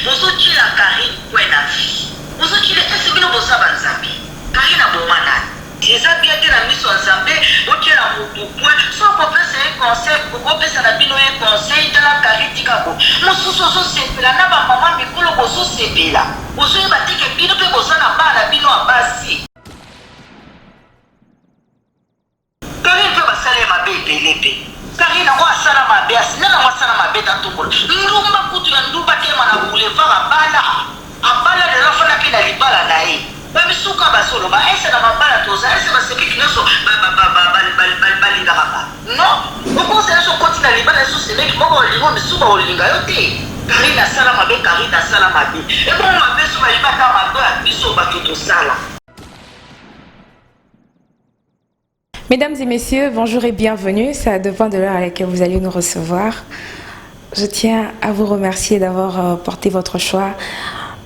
bozoki la Karine kwena vie bozoki le ese bino bosaba nzambe Karine abomana eza bien te na miso nzambe bokiela mutu point so kopesa un conseil kopesa na bino un conseil tala Karine tikako mosusu ozosepela na bamama mikolo bozosepela bozoyeba teke bino mpe boza na bana bino ya basi Karine mpe basala mabe ebele mpe Karine yango asala mabe asina nango asala mabe tatombola ndumba kutu ya ndumba tema na boulevard abala de l'enfant mpe na libala na ye bamisuka bazoloba ese na mabala toza ese basepiki nyonso balingaka ba non okozala so koti na libala eso sebeki moko olingo misuka olinga yo te Karine asala mabe Karine asala mabe ebongo mabe so balibaka mabe ya biso bato tosala. Mesdames et messieurs, bonjour et bienvenue. Ça dépend de l'heure à laquelle vous allez nous recevoir. Je tiens à vous remercier d'avoir porté votre choix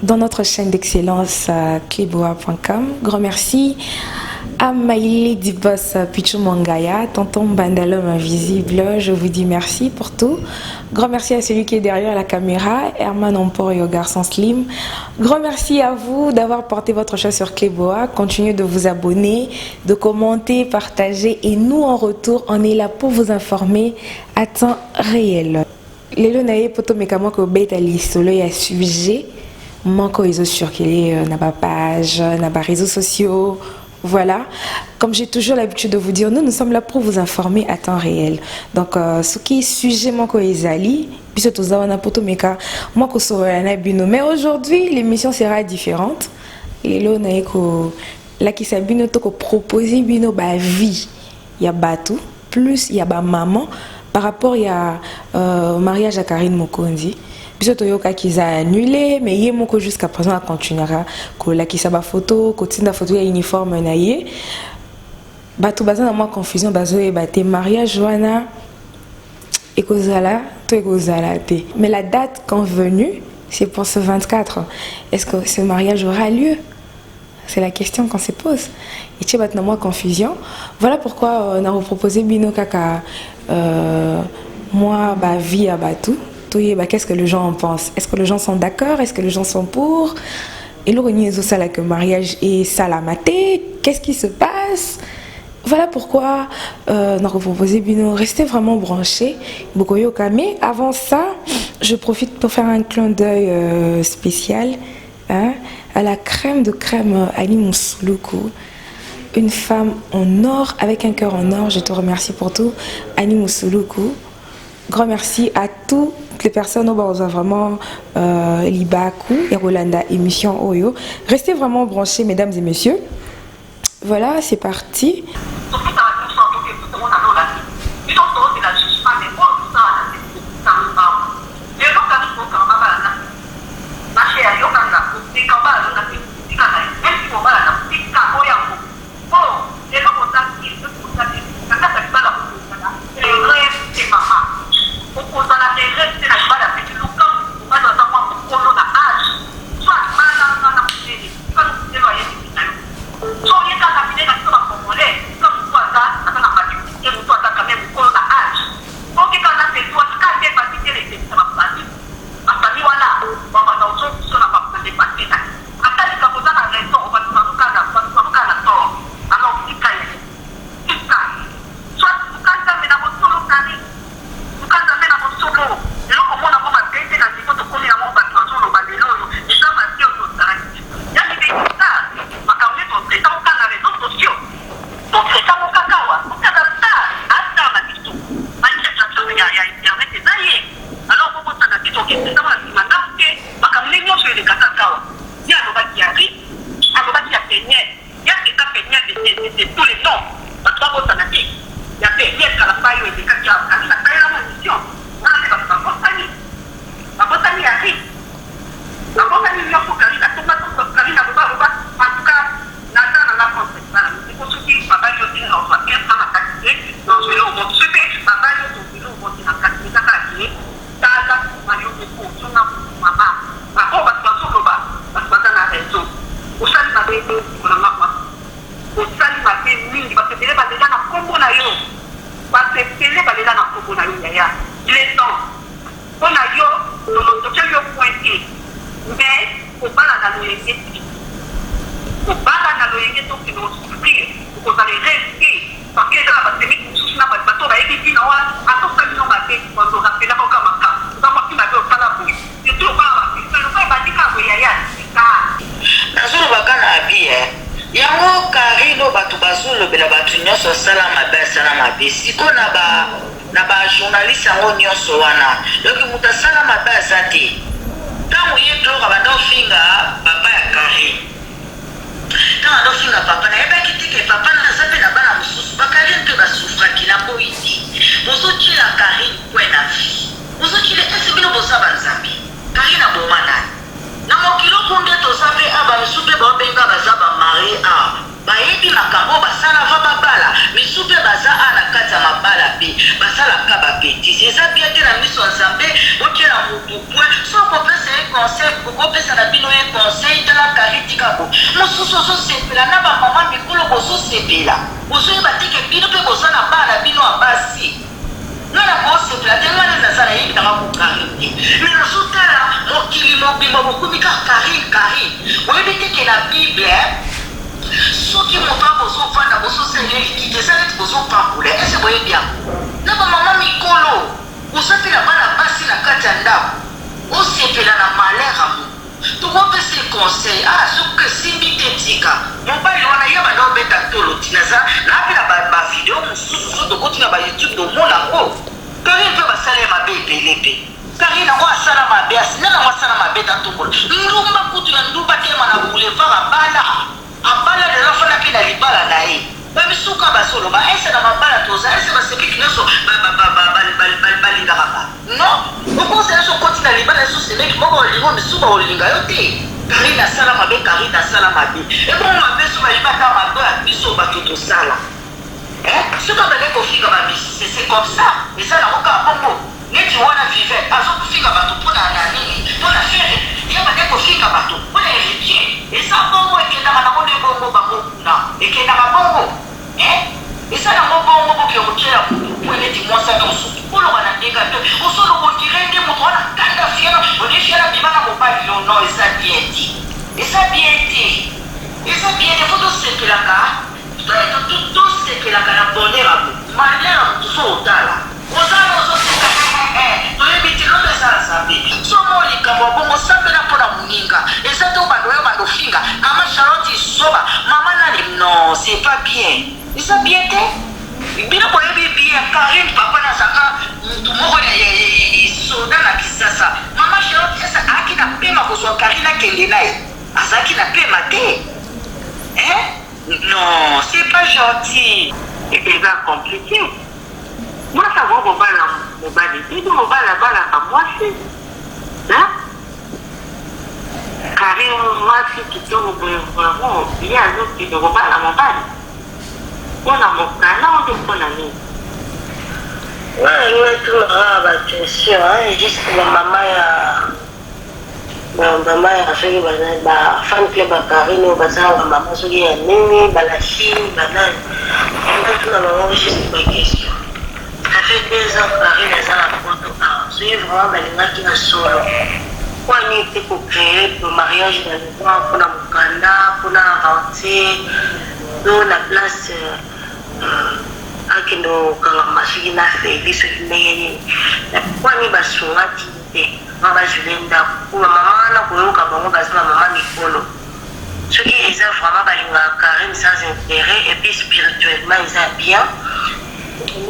dans notre chaîne d'excellence Cleboa.com. Grand merci à Maïli du boss Pichou Mangaya, tonton Bandalum invisible. Je vous dis merci pour tout. Grand merci à celui qui est derrière la caméra, Herman Omporio, garçon slim. Grand merci à vous d'avoir porté votre choix sur Cleboa. Continuez de vous abonner, de commenter, partager. Et nous, en retour, on est là pour vous informer à temps réel. Lelo nae poto mekamo ko betali solo ya sujet. Manko ils ont circulé na ba page, na ba réseaux sociaux. Voilà, comme j'ai toujours l'habitude de vous dire, nous sommes là pour vous informer à temps réel. Donc, ce qui est sujet, manko ezali, puis tout ça on a poto meka, manko na bino. Mais aujourd'hui, l'émission sera différente. Lelo nae ko la qui sabino to ko proposer bino ba vie, ya batou, plus ya ba maman. Par rapport au mariage à Karine Mokonzi, puis Toyoka qui a annulé, mais il y jusqu'à présent continuera. La qui sa photo, continue la photo ya uniforme naie. Batou bazan moi confusion bazo et baté mariage joana et kozala to kozala té. Mais la date convenue, c'est pour ce 24. Est-ce que ce mariage aura lieu? C'est la question qu'on se pose. Et tu as moi confusion. Voilà pourquoi on a proposé Bino Kaka. Moi, bah, vie à Batou. Qu'est-ce que les gens en pensent? Est-ce que les gens sont d'accord? Est-ce que les gens sont pour? Et là, on a que mariage et salamaté. Qu'est-ce qui se passe? Voilà pourquoi on a proposé Bino. Restez vraiment branchés. Mais avant ça, je profite pour faire un clin d'œil spécial. Hein, à la crème de crème Ali Moussoulou, une femme en or, avec un cœur en or. Je te remercie pour tout, Ali Moussoulou. Grand merci à toutes les personnes au vraiment Libaku et Rolanda émission Oyo. Restez vraiment branchés, mesdames et messieurs. Voilà, c'est parti. mabe siko na ba journaliste yango nyonso wana donc moto asala mabe aza te ntango ye gloire banda ofinga papa ya Karine ntango anda ofinga papa nayebaki te ke papa naza mpe na bana mosusu bakarine mpe basufraki na boyi te bozotiela Karine kwe na vie bozotiela ese bino boza banzambe Karine aboma nani na mokilo kunde toza mpe bamisu mpe baobenga baza bamari bayebi makambo basala va babala misu mpe baza na kati ya mabala mpe basalaka bapetisi eza bia te na miso ya nzambe botiela motu point so kopesa ye conseil kokopesa na bino ye conseil tala Karine tikako mosusu ozosepela na bamama mikolo bozosepela bozoyeba teke bino mpe boza na bana bino ya basi nana kosepela te ngana naza nayebi nanga kokarine te me nazotala mokili mobimba bokumika Karine oyebi teke na bible soki moto akozovanda bozosele likite eza neti bozopambula ese boyebi yango na bamama mikolo osepela bana basi na kati ya ndako osepela na malere amo tokopesa conseil soki esimbi te tika mobali wana ye banda obeta tolo tinaza nape na bavideo mosusu so tokoti na bayoutube domona ngo Karine mpe basala ye mabe ebele mpe Karine yango asala mabe asinana yango asala mabe tatombola ndumba kutu ya nduba tema na boulevard abala de l'enfant qui n'a libala na ye bamisuka basoloba ese na mabala toza ese basepiki nyonso balingaka ba non okosala so koti na libala so semeki moko olingo misuka olinga yo te Karine asala mabe Karine asala mabe ebongo mabe so balibaka mabe ya biso bato tosala soki abale kofika bamisi c'est comme ça eza nango kaka bongo neti wana vivete azokofika bato mpona na nini mpona fere ye bale kofika bato mpona héritier eza bongo ekendaka nango nde bongo bango kuna ekendaka bongo eza nango bongo boke kotyela po neti mwasaka mosusu koloba na ndenge te osoloba ondire nde moto wana kanda fiana ode fiana bimana mobali no eza bien te eza bien te fo tosepelaka tosekelaka na bonheur abo malheur motu so otala ozala ozoseka toyebi te loto ezala nzambe somo likambo ya bongo osambela mpona moninga eza te obanda oyo banda ofinga mama Charlotte isoba mama nani non c'est pas bien eza bien te bino boyebi bien Karine papa nazaka motu moko soda na Kisasa mama Charlotte esa aki na pema kozwa Karine akende na ye azalaki na pema te non, c'est pas gentil. Et c'est compliqué. Moi, ça va mon bal et mon bal à moi aussi. Hein? Karine, moi, si tu tombes vraiment bien, tu te rebats à mon bal. On a mon canard, on est ami. Ouais, tout le bien sûr. Juste que ma maman mama ya soki ba fan club ya Karine bazala mama soki ya nini balashi banani tuna mama juste ba question ça fait 2 ans Karine eza na poto soki vraiment balingaki na solo kwani te kocrée le mariage na loi mpona mokanda mpona avancer do na place akende okangama soki na feli soki ndenge nini kwani basungati te bazwile ndako kuba mama wana koyoka bango bazala mama mikolo soki eza vraiment balingaka Karine sans intérêt et puis spirituellement eza bien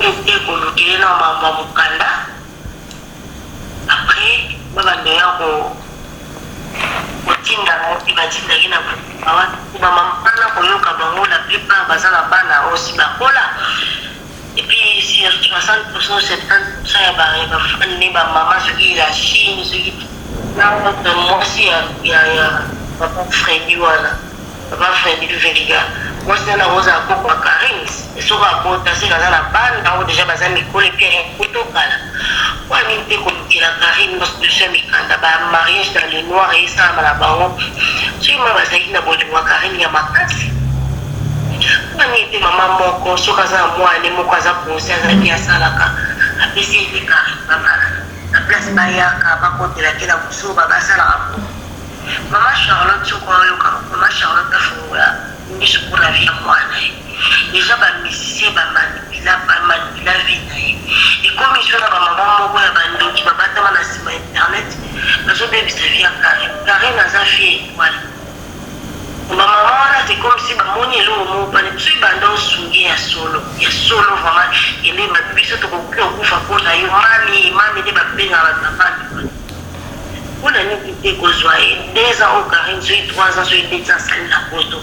ete kolukele na mama mokanda après babandoya kotindaka mpe batindaki na kuba mama wana koyoka bango la plupart baza na bana osi bakola. Et puis, sur 60%, 70% ya bafane ba maman soki la Chine, soki na moi aussi ya papa Freddy wana. Papa Freddy Veriga. Moi c'est na rosa ko kwa Karine. Soki akota se kaza na bana déjà baza mikolo puis kutokala. Kwa nini te kolukela Karine parce que c'est mikanda ba mariage dans le noir et ça na bango. Soki ma bazaki na bolingo Karine ya makasi. Kwani ete mama moko soki aza mwana moko aza konsi azalaki asalaka apesi ete Karine babala na place bayaka bakotelaki na kosoba basalaka po mama Charlotte soko ayoka mama Charlotte afungola miso mpona vie ya mwana ye deja bamusicien bamanipula vie na ye ekomi so na bamama moko ya bandoki babatama na nsima internet bazobebisa vie ya Karine aza fille étoile. Maman, c'est comme si mon elongo mo pas tu bando sungi ya solo vraiment ele mabiso to ko kufa ko na yo mami de babenga ba tapani ona ni kite ko joie 2 ans au Karine so 3 ans so 2 ans sali la poto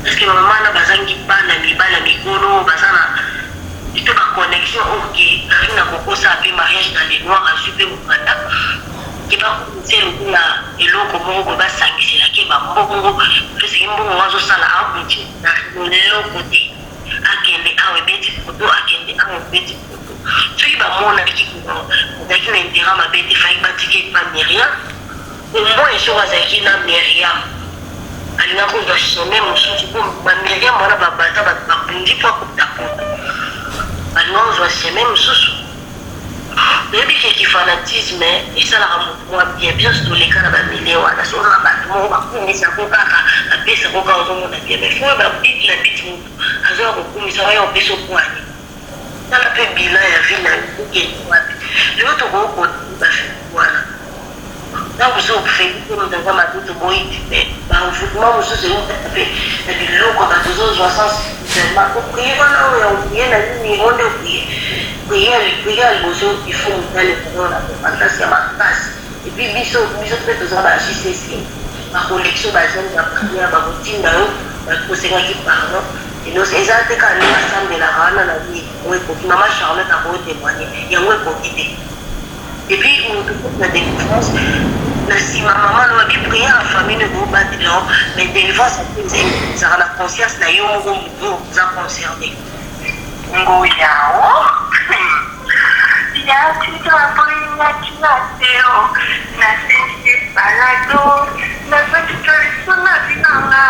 parce que maman na bazangi bana mibala mikolo bazana ito ba connexion ok Karine na kokosa pe mariage dans les noirs a super mukanda ke ba tselo kuna eloko moko ba sangisela ke ba mbongo parce que mbongo wazo sala abuti na lelo kote akende awe beti koto akende awe beti koto tu ba mona ki ko daki na intérêt ma beti fa ba ticket pas Myriam au moins sur azaki na Myriam alina ko do sommet mususu ko ba Myriam mona ba bata ba bundi po ko tapo alina zo sommet mususu Baby qui fanatisme et ça la rend moi bien sur les cas de milieu à la chose là tout monde mais ça peut pas la paix ça peut pas on a bien mais faut la petite azor beaucoup mais ça va on peut se point dans la paix bilan ya vie na qui le autre gros ba voilà là vous avez fait comme dans ma toute boy mais ba vous moi vous c'est une paix et puis l'eau comme à 260 tellement prier voilà on vient la nuit on doit prier bozo il faut aller pour la fantastique ma passe et puis biso peut besoin ba JCC ma collection ba jeune ba prière ba routine là ba conseiller qui pardon et nous c'est ça que quand nous ensemble la rana la vie ouais pour maman Charlotte a beau témoigner il y a ouais pour quitter et puis on trouve la délivrance si ma maman doit bien prier en famille ne vous battre non mais délivrance ça rend la conscience na yo vous en concerné ngoyao ya tita poina kinateo na sisi balado na sisi suna binanga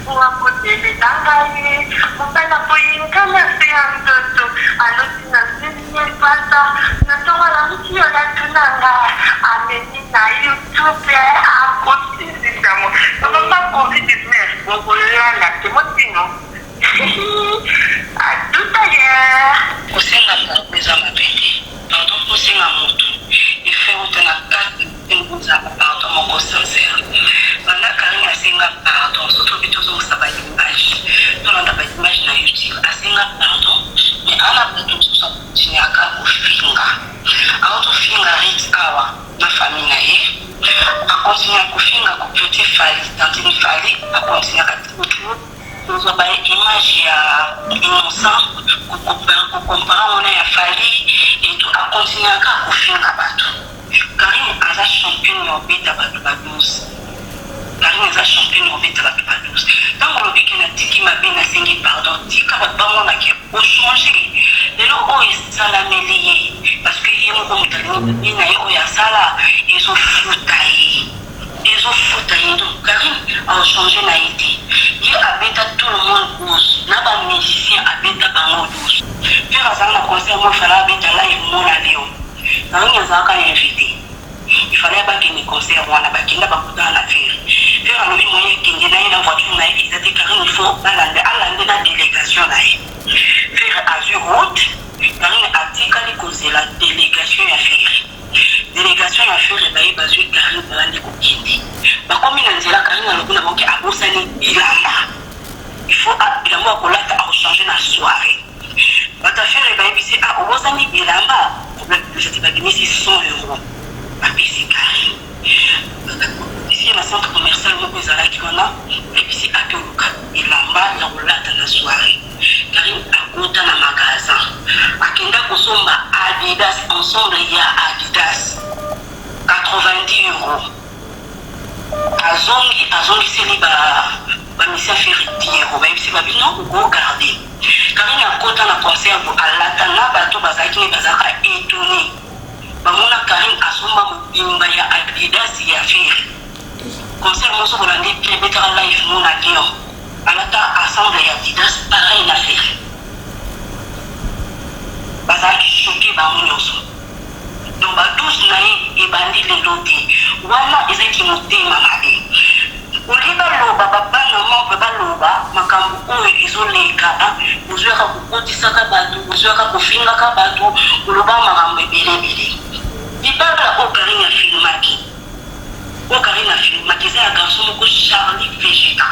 wa kotele tangaye mupana poinga na seandoto aloti na sisi pata na toa la mtio la tunanga ameni na YouTube akosisi damo mama COVID-19 ngokolea la temotino Aduta ya kusenga kwa mabedi pardon kusenga moto ife utana kati nguza pardon moko sincère bana Karine asenga pardon surtout bitozo usaba image tolanda ba image na YouTube asenga pardon mais ala bato so tinyaka kufinga auto finga rit awa na famille na ye a continuer kufinga ko petit fali tantini fali a continuer ka tutu nous avons une image innocent comparer on a fallu et tout a continuer à confier à bateau Karine a championne au bête à bateau à 12 Karine a championne au bête à bateau à 12 donc on a dit qu'il m'a bien assigné pardon dit qu'il va pas mon acquis au changer de l'eau est salamelier parce que il y a un homme qui n'a eu à sala ils ont foutaillé donc Karine a changé la idée il habite tout le monde douce n'a pas musicien habite dans le douce puis à la concert moi fallait habiter là et mon avion Karine a quand invité il fallait pas qu'il y ait concert on a pas qu'il n'a pas dans la faire puis à l'autre moyen qu'il y ait une voiture là il a dit Karine il faut aller à la délégation là faire azur route Karine a dit qu'elle cause la délégation à faire délégation à faire et bailler basé Karine dans la négociation comme il a dit là Karine a le coup d'avoir qui a bossé il faut évidemment qu'on l'a changer la soirée va ta faire et bailler c'est à Rosani et là-bas problème que je t'ai pas gagné c'est 100 € à PC Karine ici la centre commercial où ils allaient qui on a et puis c'est à que et là-bas là on l'a dans la soirée Karine a compté dans le magasin à Kenda Kosomba Adidas ensemble il y a Adidas 90 €. Azongi c'est les mission faire 10 €. Même si ma vie non go garder. Karine a compté dans la concert à l'atana bateau bazaki bazaka étonné. Bamona Karine asomba mubimba ya Adidas ya faire. Concert moso bolandi puis better life mon avion. Alata ensemble ya Adidas pareil la faire. Bazaki choqué ba monyoso. Donc ba tous naï et bandi les lotis. Wana ezaki motema mabe. Oliba loba baba no baba loba makambu oyo ezoleka uzweka kukotisaka bato uzweka kufingaka bato uloba makambo ebelebele. Libala o Karine a filmaki. O Karine a filmaki za garçon moko Charlie Vegeta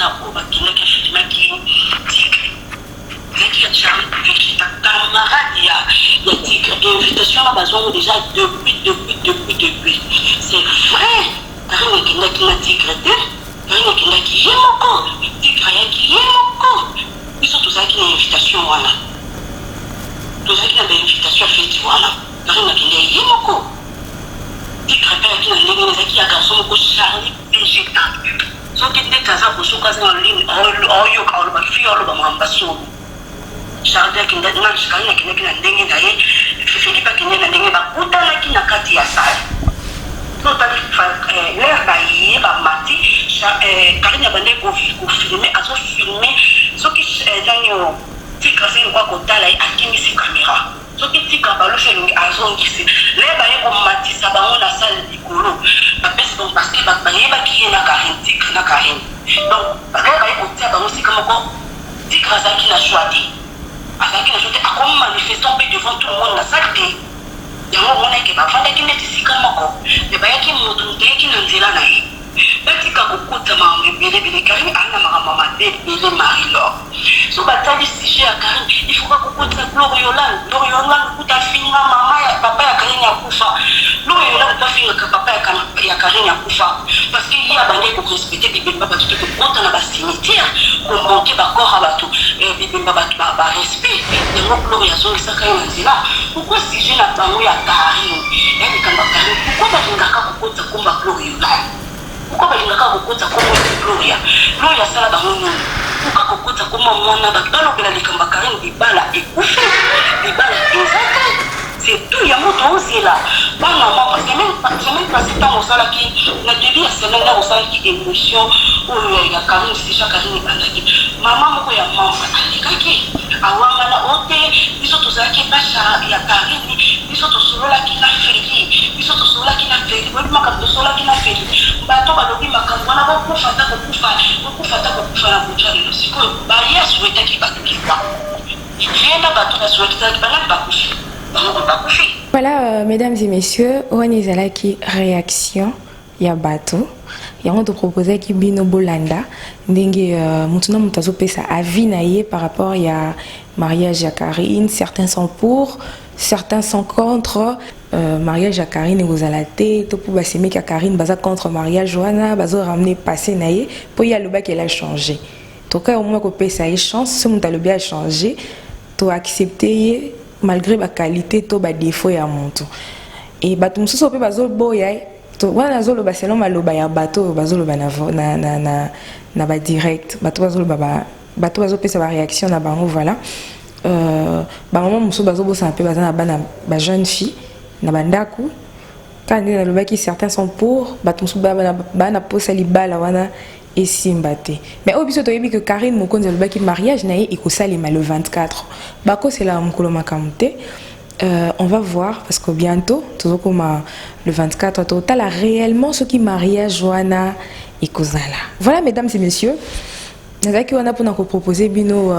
au bakina qui filma qui qui a charmé ta camarade il y a tigre invitation à besoin déjà depuis c'est vrai karine qui n'a tigre karine qui n'a qui est encore tigre qui est encore ils sont tous qui une invitation voilà tous qui une invitation fait voilà karine qui est encore tigre qui n'a qui a garçon ko Charlie végétal so qui n'est qu'à ça pour son cas en ligne yo ka lo ba fi yo lo ba mambaso Charles qui n'a pas chikana qui n'a ndenge na ye Philippe qui n'a ndenge ba kutana ki na kati ya sala to ta l'air ba yi ba mati Karine bande ko filmer aso filmer so ki danyo tika se ko ko tala akimi si caméra so ki tika ba lo felingi azongisi l'air ba ye ko mati sa ba ona sala dikolo ba pesi bon parce que ba ye ba ki na Karine tika na Karine donc ba ye ko tia ba musika moko tika za ki na choisi azaki na jote akoma manifestant devant tout le monde na salle yango mona ke bafanda ki neti sika moko me bayaki moto muteki na nzela na ye batika kokuta maebele Karine ana makamama bebele Marie-Laure so batali sujet ya Karine il faut kokuta Gloriolan kuta finga mama ya papa ya Karine ya kufa Gloriolan kuta finga ka papa ya Karine ya kufa parce que il y a bande ko respecter bibemba batu ko konta na ba cimetière ko monter ba corps abatu bibemba batu ba respect yango Gloria so isaka yo nzela pourquoi sujet na bango ya Karine yani kamba Karine pourquoi balingaka kokuta komba Gloriolan pourquoi balingaka kokuta komba Gloria sala bango nini pourquoi kokuta komba mwana balobela likamba Karine bibala ekufi bibala ezaka c'est tout ya moto ozela bana mama parce que même passé temps osala ki na début ya semaine là osala ki émotion ya Karine déjà Karine bandaki mama moko ya mama alikaki awanga na ote biso tozalaki basha ya Karine biso tosolola ki na feri biso tosolola ki na feri bobi makambo tosolola ki na feri bato balobi makambo wana bokufa na kucha lelo sikoyo baria souhaitaki bato kipa vienda bato na souhaitaki bana bakufi. Voilà, mesdames et messieurs, on est là qui réaction ya bateau. Et on te proposait qui bino bolanda ndenge maintenant mutazo pesa avis naie par rapport ya mariage à Karine. Certains sont pour, certains sont contre. Mariage à Karine et aux alaté, tout pour basemer qu'à Karine baza contre mariage Joanna, bazo ramener passé naie pour y a le bas qu'elle a changé. Donc au moins que pesa a chance, ce monde a le bien changé, to accepter malgré la qualité to ba défaut ya monto et bato mususu pe bazol boya to wana zolo ba selon maloba ya bato bazolo ba na ba direct bato bazolo bato bazol pesa ba réaction na bango voilà ba maman mususu bazol bosa pe bazana bana ba jeune fille na bandaku quand na loba ki certains sont pour bato mususu bana posa libala wana et simbate mais au biso to yebi que Karine mokonzi le baki mariage na ye ekosalema le 24 bako c'est la mukolo makamte on va voir parce que bientôt tout comme le 24 total a réellement ce qui mariage Joanna et Kozala. Voilà mesdames et messieurs, nazaki wana pona ko proposer bino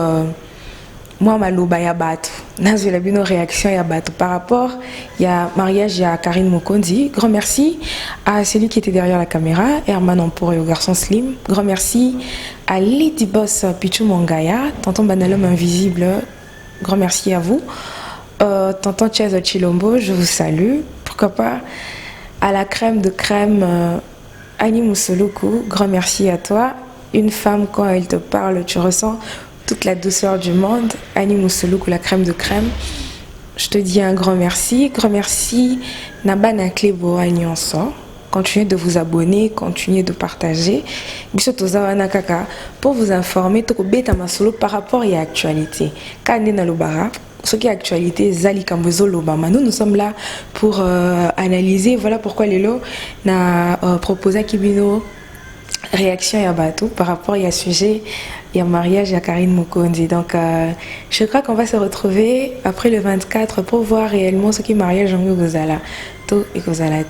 moi maloba ya bato nazo la bino réaction ya bato par rapport ya mariage ya Karine Mokonzi. Grand merci à celui qui était derrière la caméra, Herman Ampore et au garçon Slim. Grand merci à Lady Boss Pichou Mongaya, tonton Banalom invisible. Grand merci à vous. Tonton Chaz Chilombo, je vous salue. Pourquoi pas à la crème de crème Annie Moussoloku. Grand merci à toi. Une femme quand elle te parle, tu ressens toute la douceur du monde. Annie Moussoloku, la crème de crème. Je te dis un grand merci. Grand merci Nabana Klebo Agnonso. Continuez de vous abonner, continuez de partager. Pour vous informer, par rapport à l'actualité. Ce qui est actualité, Zali Kambozo Lobama. Nous sommes là pour analyser. Voilà pourquoi Lelo n'a proposé à Kibino réaction à Batou par rapport à ce sujet. Il y a mariage à Karine Mokonzi. Donc, je crois qu'on va se retrouver après le 24 pour voir réellement ce qui est mariage en Gozala. Tout et Gozala.